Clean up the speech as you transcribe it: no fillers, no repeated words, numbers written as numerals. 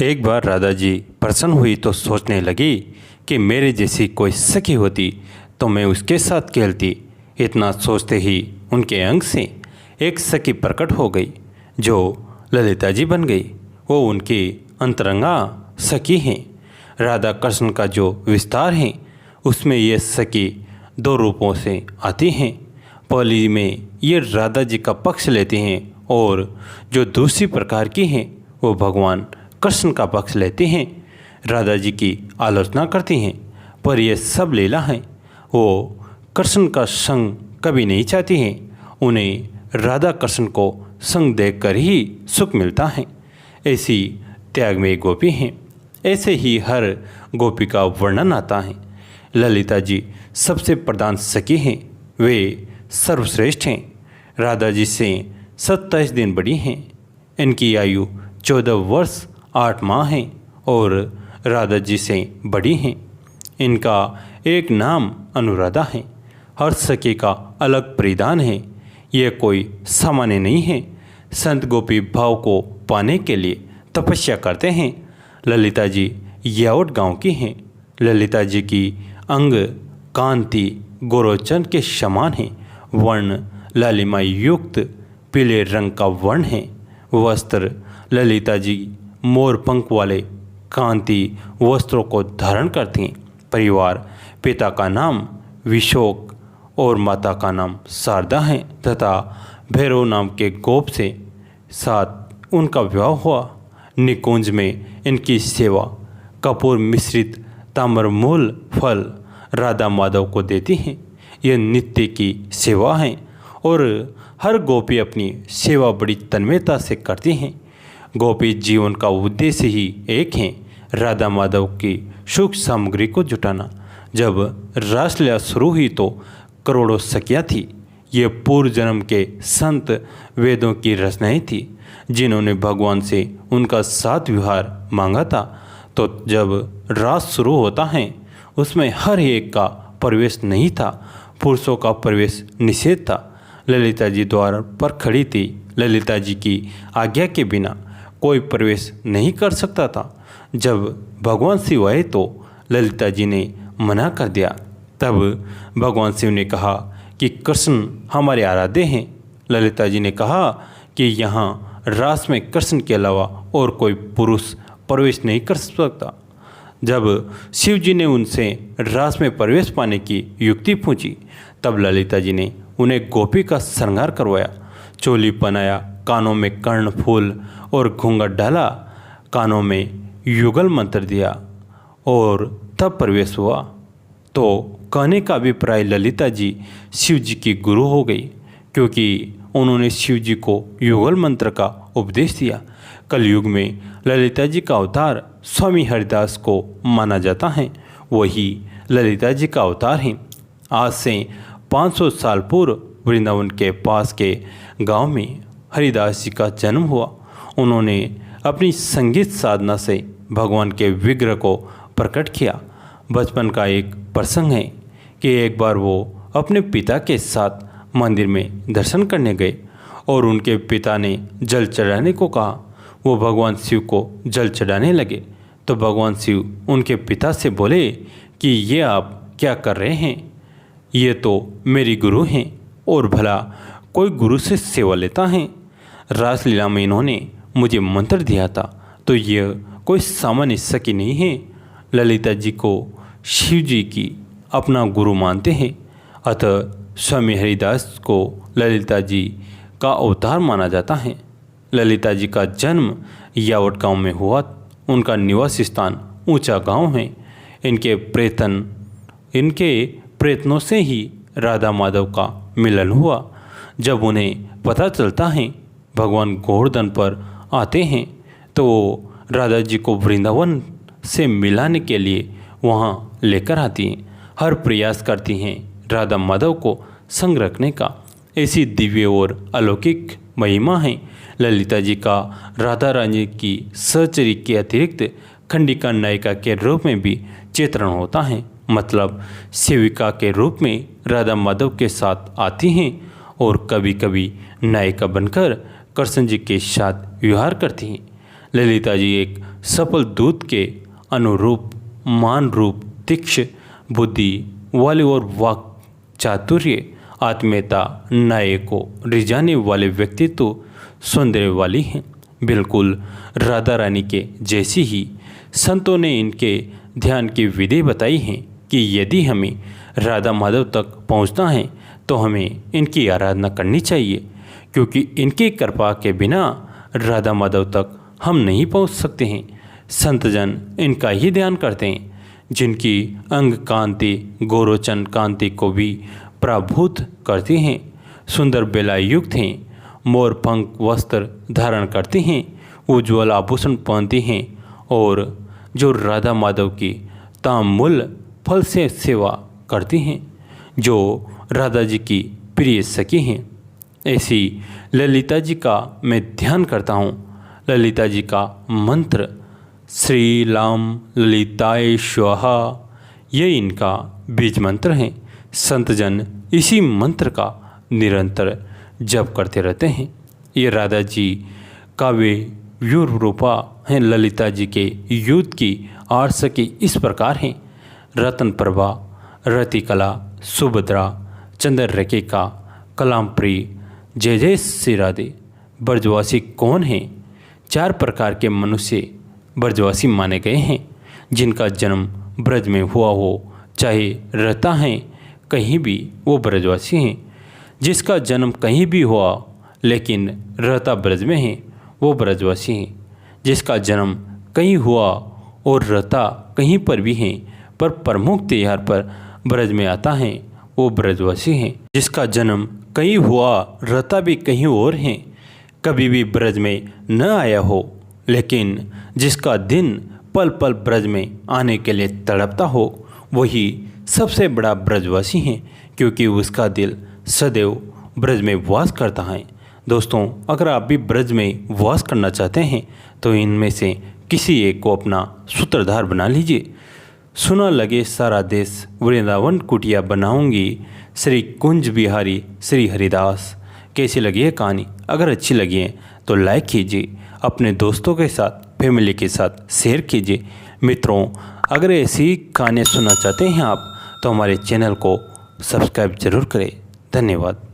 एक बार राधा जी प्रसन्न हुई तो सोचने लगी कि मेरे जैसी कोई सखी होती तो मैं उसके साथ खेलती। इतना सोचते ही उनके अंग से एक सखी प्रकट हो गई जो ललिता जी बन गई। वो उनकी अंतरंगा सखी हैं। राधा कृष्ण का जो विस्तार है उसमें ये सखी दो रूपों से आती हैं। पहली में ये राधा जी का पक्ष लेती हैं और जो दूसरी प्रकार की हैं वो भगवान कृष्ण का पक्ष लेते हैं। राधा जी की आलोचना करती हैं, पर यह सब लीला है। वो कृष्ण का संग कभी नहीं चाहती हैं। उन्हें राधा कृष्ण को संग देखकर ही सुख मिलता है। ऐसी त्यागमयी गोपी हैं। ऐसे ही हर गोपी का वर्णन आता है। ललिता जी सबसे प्रधान सखी हैं। वे सर्वश्रेष्ठ हैं। राधा जी से 27 दिन बड़ी हैं। इनकी आयु 14 वर्ष 8 माह हैं और राधा जी से बड़ी हैं। इनका एक नाम अनुराधा है। हर सखी का अलग परिधान है। ये कोई सामान्य नहीं है। संत गोपी भाव को पाने के लिए तपस्या करते हैं। ललिता जी यावट गांव की हैं। ललिता जी की अंग कांति गोरोचन के समान है। वर्ण लालिमा युक्त पीले रंग का वर्ण है। वस्त्र ललिता जी मोर पंख वाले कांति वस्त्रों को धारण करती हैं। परिवार पिता का नाम विशोक और माता का नाम शारदा है तथा भैरव नाम के गोप से साथ उनका विवाह हुआ। निकुंज में इनकी सेवा कपूर मिश्रित ताम्रमूल फल राधा माधव को देती हैं। यह नित्य की सेवा है और हर गोपी अपनी सेवा बड़ी तन्मयता से करती हैं। गोपी जीवन का उद्देश्य ही एक है, राधा माधव की सुख सामग्री को जुटाना। जब रासलीला शुरू हुई तो करोड़ों सखियाँ थी। ये पूर्व जन्म के संत वेदों की रचनाएं थी जिन्होंने भगवान से उनका साथ विहार मांगा था। तो जब रास शुरू होता है उसमें हर एक का प्रवेश नहीं था। पुरुषों का प्रवेश निषेध था। ललिता जी द्वार पर खड़ी थी। ललिता जी की आज्ञा के बिना कोई प्रवेश नहीं कर सकता था। जब भगवान शिव आए तो ललिता जी ने मना कर दिया। तब भगवान शिव ने कहा कि कृष्ण हमारे आराध्य हैं। ललिता जी ने कहा कि यहाँ रास में कृष्ण के अलावा और कोई पुरुष प्रवेश नहीं कर सकता। जब शिव जी ने उनसे रास में प्रवेश पाने की युक्ति पूछी तब ललिता जी ने उन्हें गोपी का श्रृंगार करवाया, चोली पहनाया, कानों में कर्ण फूल और घूंघट डाला, कानों में युगल मंत्र दिया और तब प्रवेश हुआ। तो कहने का अभिप्राय ललिता जी शिव जी की गुरु हो गई क्योंकि उन्होंने शिव जी को युगल मंत्र का उपदेश दिया। कलयुग में ललिता जी का अवतार स्वामी हरिदास को माना जाता है। वही ललिता जी का अवतार है। आज से 500 साल पूर्व वृंदावन के पास के गांव में हरिदास जी का जन्म हुआ। उन्होंने अपनी संगीत साधना से भगवान के विग्रह को प्रकट किया। बचपन का एक प्रसंग है कि एक बार वो अपने पिता के साथ मंदिर में दर्शन करने गए और उनके पिता ने जल चढ़ाने को कहा। वो भगवान शिव को जल चढ़ाने लगे तो भगवान शिव उनके पिता से बोले कि ये आप क्या कर रहे हैं? ये तो मेरी गुरु हैं और भला कोई गुरु से सेवा लेता है? रासलीला में इन्होंने मुझे मंत्र दिया था तो यह कोई सामान्य सखी नहीं है। ललिता जी को शिव जी की अपना गुरु मानते हैं। अतः स्वामी हरिदास को ललिता जी का अवतार माना जाता है। ललिता जी का जन्म यावट गांव में हुआ। उनका निवास स्थान ऊंचा गांव है। इनके प्रयत्नों से ही राधा माधव का मिलन हुआ। जब उन्हें पता चलता है भगवान गोवर्धन पर आते हैं तो वो राधा जी को वृंदावन से मिलाने के लिए वहाँ लेकर आती हैं। हर प्रयास करती हैं राधा माधव को संग रखने का। ऐसी दिव्य और अलौकिक महिमा है ललिता जी का। राधा रानी की सहचरी के अतिरिक्त खंडिका नायिका के रूप में भी चित्रण होता है। मतलब सेविका के रूप में राधा माधव के साथ आती हैं और कभी कभी नायिका बनकर कृष्ण जी के साथ व्यवहार करती हैं। ललिता जी एक सफल दूत के अनुरूप मान रूप तीक्ष्ण बुद्धि वाले और वाक चातुर्य आत्मीयता न्याय को रिझाने वाले व्यक्तित्व सौंदर्य वाली हैं। बिल्कुल राधा रानी के जैसी ही संतों ने इनके ध्यान की विधि बताई है कि यदि हमें राधा माधव तक पहुंचना है तो हमें इनकी आराधना करनी चाहिए, क्योंकि इनकी कृपा के बिना राधा माधव तक हम नहीं पहुंच सकते हैं। संतजन इनका ही ध्यान करते हैं, जिनकी अंग कांति गोरोचन कांति को भी प्रभुत करती हैं, सुंदर बेला युक्त हैं, मोर पंख वस्त्र धारण करती हैं, उज्ज्वल आभूषण पहनती हैं और जो राधा माधव की तामुल फल से सेवा करती हैं, जो राधा जी की प्रिय सखी हैं। ऐसी ललिता जी का मैं ध्यान करता हूँ। ललिता जी का मंत्र श्री राम ललिताय स्वाहा, ये इनका बीज मंत्र है। संतजन इसी मंत्र का निरंतर जप करते रहते हैं। ये राधा जी काव्य व्यूर रूपा हैं। ललिता जी के युद्ध की आर्सकी इस प्रकार हैं: रतन प्रभा, रतिकला, सुभद्रा, चंद्र रेखिका, कलामप्री, जय जय श्री राधे। ब्रजवासी कौन हैं? 4 प्रकार के मनुष्य ब्रजवासी माने गए हैं, जिनका जन्म ब्रज में हुआ हो, चाहे रहता है कहीं भी, वो ब्रजवासी हैं। जिसका जन्म कहीं भी हुआ लेकिन रहता ब्रज में है, वो ब्रजवासी हैं। जिसका जन्म कहीं हुआ और रहता कहीं पर भी है, पर प्रमुख त्यौहार पर ब्रज में आता है, वो ब्रजवासी हैं। जिसका जन्म कहीं हुआ रहता भी कहीं और है, कभी भी ब्रज में न आया हो, लेकिन जिसका दिन पल पल ब्रज में आने के लिए तड़पता हो, वही सबसे बड़ा ब्रजवासी है, क्योंकि उसका दिल सदैव ब्रज में वास करता है। दोस्तों, अगर आप भी ब्रज में वास करना चाहते हैं तो इनमें से किसी एक को अपना सूत्रधार बना लीजिए। सुना लगे सारा देश वृंदावन कुटिया बनाऊंगी, श्री कुंज बिहारी श्री हरिदास। कैसी लगी है कहानी? अगर अच्छी लगी है तो लाइक कीजिए, अपने दोस्तों के साथ फैमिली के साथ शेयर कीजिए। मित्रों, अगर ऐसी कहानियाँ सुनना चाहते हैं आप तो हमारे चैनल को सब्सक्राइब जरूर करें। धन्यवाद।